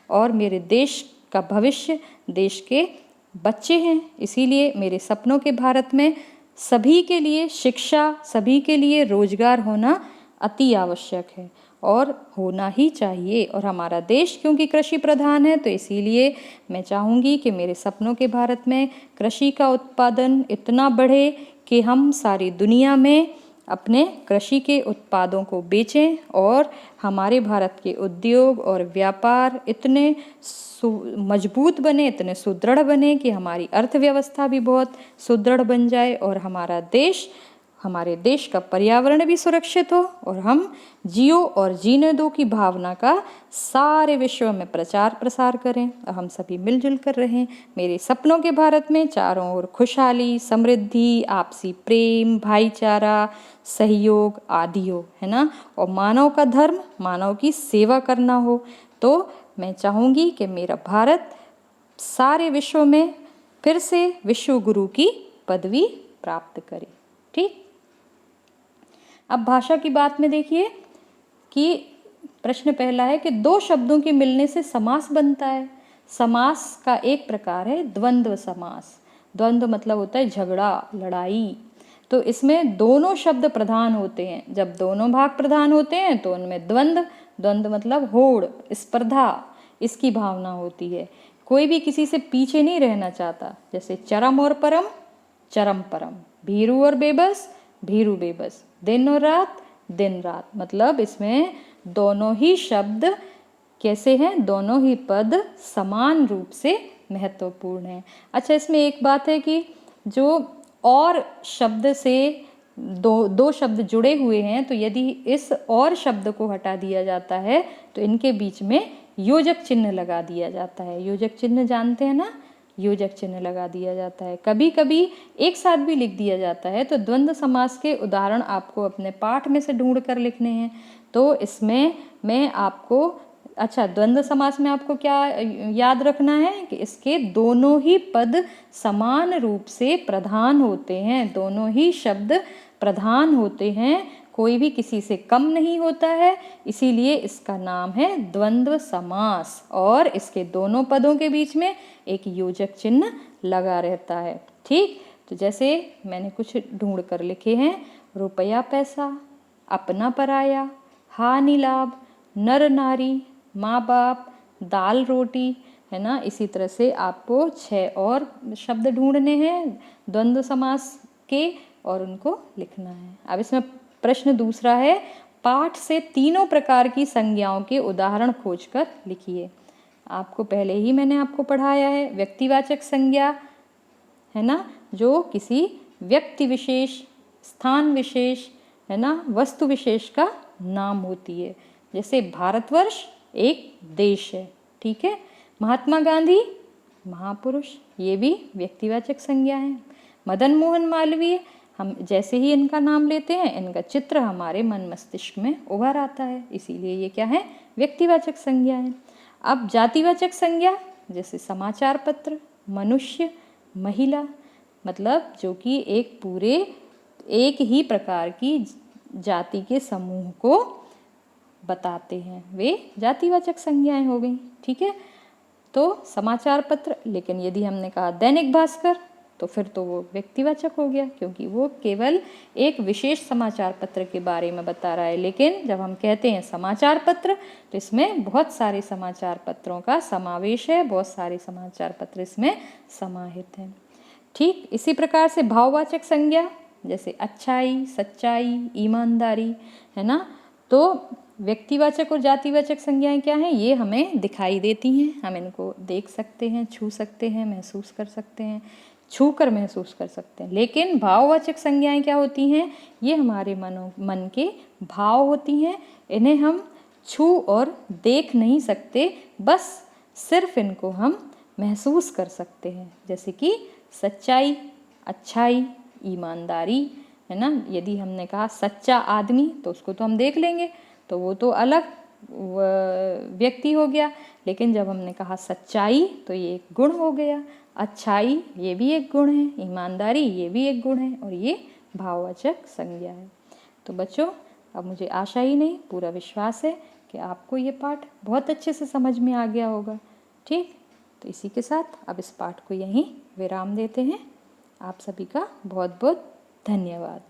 और मेरे देश का भविष्य देश के बच्चे हैं। इसीलिए मेरे सपनों के भारत में सभी के लिए शिक्षा, सभी के लिए रोजगार होना अति आवश्यक है और होना ही चाहिए। और हमारा देश क्योंकि कृषि प्रधान है तो इसीलिए मैं चाहूँगी कि मेरे सपनों के भारत में कृषि का उत्पादन इतना बढ़े कि हम सारी दुनिया में अपने कृषि के उत्पादों को बेचें और हमारे भारत के उद्योग और व्यापार इतने मजबूत बने, इतने सुदृढ़ बने कि हमारी अर्थव्यवस्था भी बहुत सुदृढ़ बन जाए और हमारा देश हमारे देश का पर्यावरण भी सुरक्षित हो और हम जियो और जीने दो की भावना का सारे विश्व में प्रचार प्रसार करें और हम सभी मिलजुल कर रहें। मेरे सपनों के भारत में चारों ओर खुशहाली, समृद्धि, आपसी प्रेम, भाईचारा, सहयोग आदि हो, है ना। और मानव का धर्म मानव की सेवा करना हो। तो मैं चाहूँगी कि मेरा भारत सारे विश्व में फिर से विश्व गुरु की पदवी प्राप्त करे। ठीक। अब भाषा की बात में देखिए कि प्रश्न पहला है कि दो शब्दों के मिलने से समास बनता है। समास का एक प्रकार है द्वंद्व समास। द्वंद्व मतलब होता है झगड़ा, लड़ाई। तो इसमें दोनों शब्द प्रधान होते हैं। जब दोनों भाग प्रधान होते हैं तो उनमें द्वंद्व, द्वंद्व मतलब होड़, स्पर्धा, इसकी भावना होती है। कोई भी किसी से पीछे नहीं रहना चाहता। जैसे चरम और परम, चरम परम, भीरू और बेबस, भीरू बेबस, दिन और रात, दिन रात। मतलब इसमें दोनों ही शब्द कैसे हैं, दोनों ही पद समान रूप से महत्वपूर्ण हैं। अच्छा, इसमें एक बात है कि जो और शब्द से दो शब्द जुड़े हुए हैं, तो यदि इस और शब्द को हटा दिया जाता है तो इनके बीच में योजक चिन्ह लगा दिया जाता है। योजक चिन्ह जानते हैं ना, योजक चिन्ह लगा दिया जाता है। कभी कभी एक साथ भी लिख दिया जाता है। तो द्वंद्व समास के उदाहरण आपको अपने पाठ में से ढूंढ कर लिखने हैं। तो इसमें मैं आपको, अच्छा, द्वंद्व समास में आपको क्या याद रखना है कि इसके दोनों ही पद समान रूप से प्रधान होते हैं। दोनों ही शब्द प्रधान होते हैं, कोई भी किसी से कम नहीं होता है, इसीलिए इसका नाम है द्वंद्व समास। और इसके दोनों पदों के बीच में एक योजक चिन्ह लगा रहता है। ठीक। तो जैसे मैंने कुछ ढूंढ कर लिखे हैं, रुपया पैसा, अपना पराया, हानि लाभ, नर नारी, माँ बाप, दाल रोटी, है ना। इसी तरह से आपको 6 और शब्द ढूंढने हैं द्वंद्व समास के और उनको लिखना है। अब इसमें प्रश्न दूसरा है, पाठ से तीनों प्रकार की संज्ञाओं के उदाहरण खोजकर लिखिए। आपको पहले ही मैंने आपको पढ़ाया है व्यक्तिवाचक संज्ञा, है ना, जो किसी व्यक्ति विशेष, स्थान विशेष, है ना, वस्तु विशेष का नाम होती है। जैसे भारतवर्ष एक देश है। ठीक है। महात्मा गांधी महापुरुष, ये भी व्यक्तिवाचक संज्ञा है। मदन मोहन मालवीय, हम जैसे ही इनका नाम लेते हैं इनका चित्र हमारे मन मस्तिष्क में उभर आता है, इसीलिए ये क्या है, व्यक्तिवाचक संज्ञा है। अब जातिवाचक संज्ञा, जैसे समाचार पत्र, मनुष्य, महिला, मतलब जो कि एक पूरे एक ही प्रकार की जाति के समूह को बताते हैं, वे जातिवाचक संज्ञाएं हो गई। ठीक है। तो समाचार पत्र, लेकिन यदि हमने कहा दैनिक भास्कर तो फिर तो वो व्यक्तिवाचक हो गया, क्योंकि वो केवल एक विशेष समाचार पत्र के बारे में बता रहा है। लेकिन जब हम कहते हैं समाचार पत्र तो इसमें बहुत सारे समाचार पत्रों का समावेश है, बहुत सारे समाचार पत्र इसमें समाहित हैं। ठीक। इसी प्रकार से भाववाचक संज्ञा, जैसे अच्छाई, सच्चाई, ईमानदारी, है ना। तो व्यक्तिवाचक और जातिवाचक संज्ञाएं क्या हैं, ये हमें दिखाई देती हैं, हम इनको देख सकते हैं, छू सकते हैं, महसूस कर सकते हैं, छू कर महसूस कर सकते हैं। लेकिन भाववाचक संज्ञाएं क्या होती हैं, ये हमारे मन के भाव होती हैं, इन्हें हम छू और देख नहीं सकते, बस सिर्फ इनको हम महसूस कर सकते हैं। जैसे कि सच्चाई, अच्छाई, ईमानदारी, है ना। यदि हमने कहा सच्चा आदमी तो उसको तो हम देख लेंगे, तो वो तो अलग व्यक्ति हो गया। लेकिन जब हमने कहा सच्चाई तो ये एक गुण हो गया, अच्छाई ये भी एक गुण है, ईमानदारी ये भी एक गुण है, और ये भाववाचक संज्ञा है। तो बच्चों, अब मुझे आशा ही नहीं पूरा विश्वास है कि आपको ये पाठ बहुत अच्छे से समझ में आ गया होगा। ठीक। तो इसी के साथ अब इस पाठ को यहीं विराम देते हैं। आप सभी का बहुत बहुत धन्यवाद।